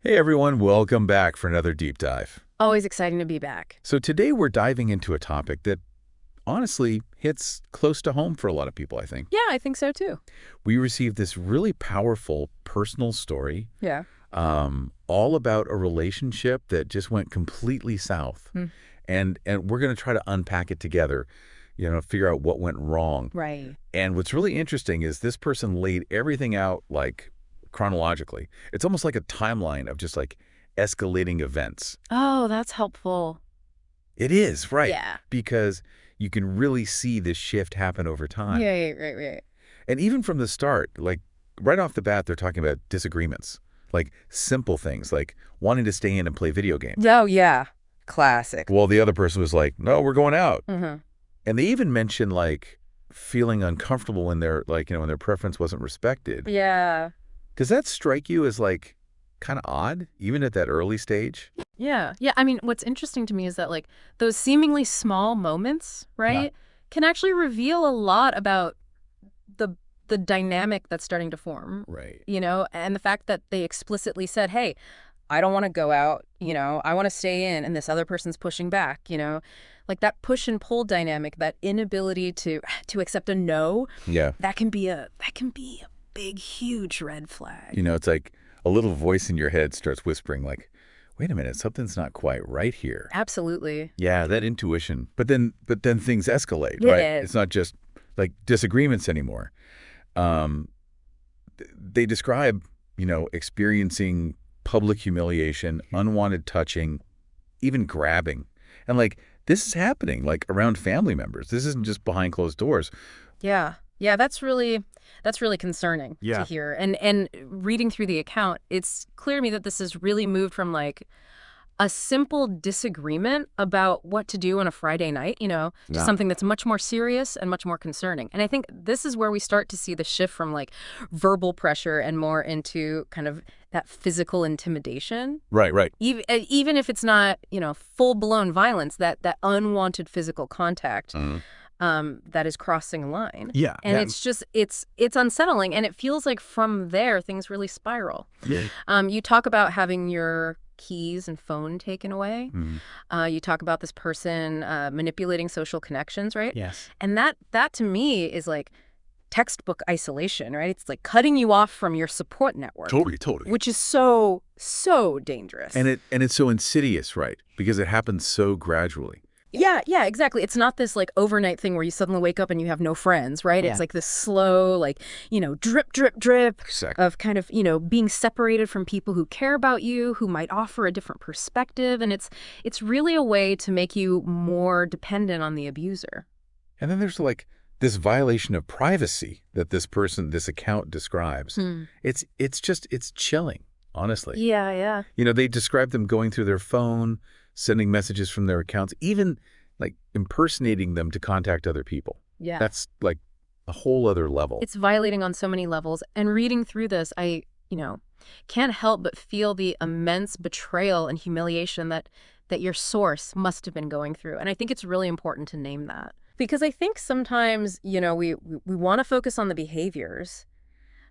Hey everyone, welcome back for another deep dive. Always exciting to be back. So today we're diving into a topic that honestly hits close to home for a lot of people, I think. Yeah, I think so too. We received this really powerful personal story Yeah. all about a relationship that just went completely south. Hmm. And we're going to try to unpack it together, figure out what went wrong. Right. And what's really interesting is this person laid everything out like chronologically. It's almost like a timeline of just like escalating events. Oh, that's helpful. It is, right. Yeah. Because you can really see this shift happen over time. Yeah, yeah, right. And even from the start, like right off the bat, they're talking about disagreements, like simple things like wanting to stay in and play video games. Oh, yeah. Classic. While the other person was like, no, we're going out. Mm-hmm. And they even mention like feeling uncomfortable when when their preference wasn't respected. Yeah. Does that strike you as like kind of odd, even at that early stage? Yeah. Yeah. I mean, what's interesting to me is that, like, those seemingly small moments, right, can actually reveal a lot about the dynamic that's starting to form. Right. And the fact that they explicitly said, hey, I don't want to go out, I want to stay in, and this other person's pushing back, like that push and pull dynamic, that inability to accept a no. Yeah. That can be a big, huge red flag. It's like a little voice in your head starts whispering like, wait a minute, something's not quite right here. Absolutely. Yeah, that intuition. But then things escalate, Yeah. right? It's not just like disagreements anymore. They describe, experiencing public humiliation, unwanted touching, even grabbing. And like this is happening like around family members. This isn't just behind closed doors. Yeah. Yeah, that's really concerning to hear. And reading through the account, it's clear to me that this has really moved from like a simple disagreement about what to do on a Friday night, to something that's much more serious and much more concerning. And I think this is where we start to see the shift from like verbal pressure and more into kind of that physical intimidation. Right. Even if it's not, full-blown violence, that unwanted physical contact. That is crossing a line. Yeah. And it's just, it's unsettling. And it feels like from there, things really spiral. Yeah. You talk about having your keys and phone taken away. You talk about this person manipulating social connections, right? Yes. And that to me is like textbook isolation, right? It's like cutting you off from your support network. Totally. Which is so dangerous. And it's so insidious, right? Because it happens so gradually. Yeah, exactly. It's not this like overnight thing where you suddenly wake up and you have no friends, right? Yeah. It's like this slow, like, drip Exactly. of kind of, being separated from people who care about you, who might offer a different perspective. And it's really a way to make you more dependent on the abuser. And then there's like this violation of privacy that this account describes. It's chilling, honestly. Yeah. They describe them going through their phone, sending messages from their accounts, even like impersonating them to contact other people. Yeah. That's like a whole other level. It's violating on so many levels. And reading through this, I, can't help but feel the immense betrayal and humiliation that your source must have been going through. And I think it's really important to name that. Because I think sometimes, we want to focus on the behaviors,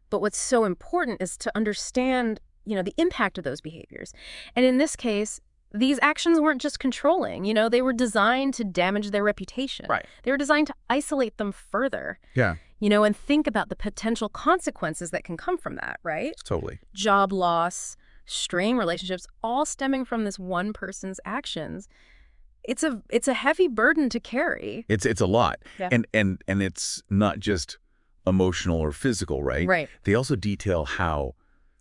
but what's so important is to understand, the impact of those behaviors. And in this case, these actions weren't just controlling, they were designed to damage their reputation. Right. They were designed to isolate them further. Yeah. And think about the potential consequences that can come from that, right? Totally. Job loss, strained relationships, all stemming from this one person's actions. It's a heavy burden to carry. It's a lot. Yeah. And it's not just emotional or physical, right? Right. They also detail how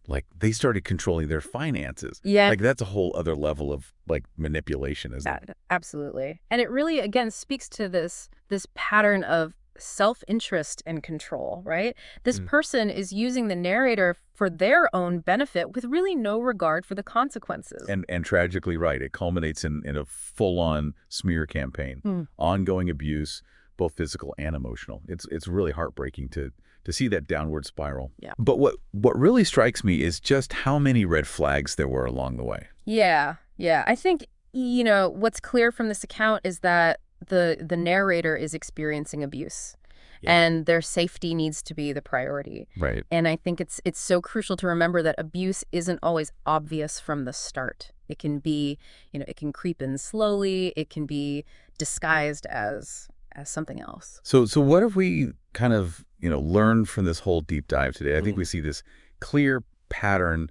like they started controlling their finances. Yeah. Like that's a whole other level of like manipulation, isn't it? Absolutely. And it really, again, speaks to this pattern of self-interest and control, right? This person is using the narrator for their own benefit with really no regard for the consequences. And tragically, right, it culminates in a full-on smear campaign, ongoing abuse, both physical and emotional. It's really heartbreaking to see that downward spiral. Yeah. But what really strikes me is just how many red flags there were along the way. Yeah. I think, what's clear from this account is that the narrator is experiencing abuse. Yeah. and their safety needs to be the priority. Right. And I think it's so crucial to remember that abuse isn't always obvious from the start. It can be, it can creep in slowly. It can be disguised as something else. So what have we kind of, learned from this whole deep dive today? I think we see this clear pattern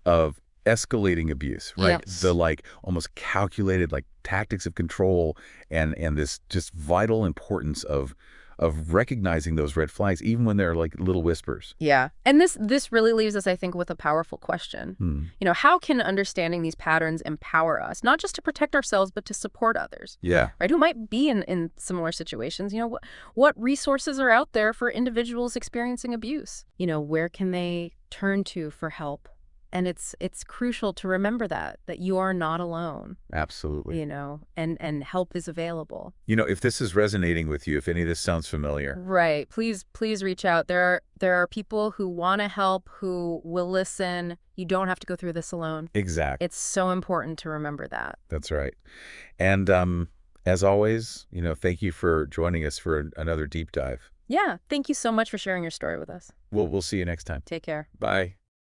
of escalating abuse, right? Yes. The almost calculated tactics of control and this just vital importance of recognizing those red flags even when they're like little whispers. Yeah. And this really leaves us, I think, with a powerful question. Hmm. How can understanding these patterns empower us, not just to protect ourselves, but to support others, Yeah. right? Who might be in similar situations. What resources are out there for individuals experiencing abuse? Where can they turn to for help? And it's crucial to remember that you are not alone, Absolutely. and help is available. If this is resonating with you, if any of this sounds familiar. Right. Please reach out. There are people who want to help, who will listen. You don't have to go through this alone. Exactly. It's so important to remember that. That's right. And as always, thank you for joining us for another deep dive. Yeah. Thank you so much for sharing your story with us. We'll see you next time. Take care. Bye.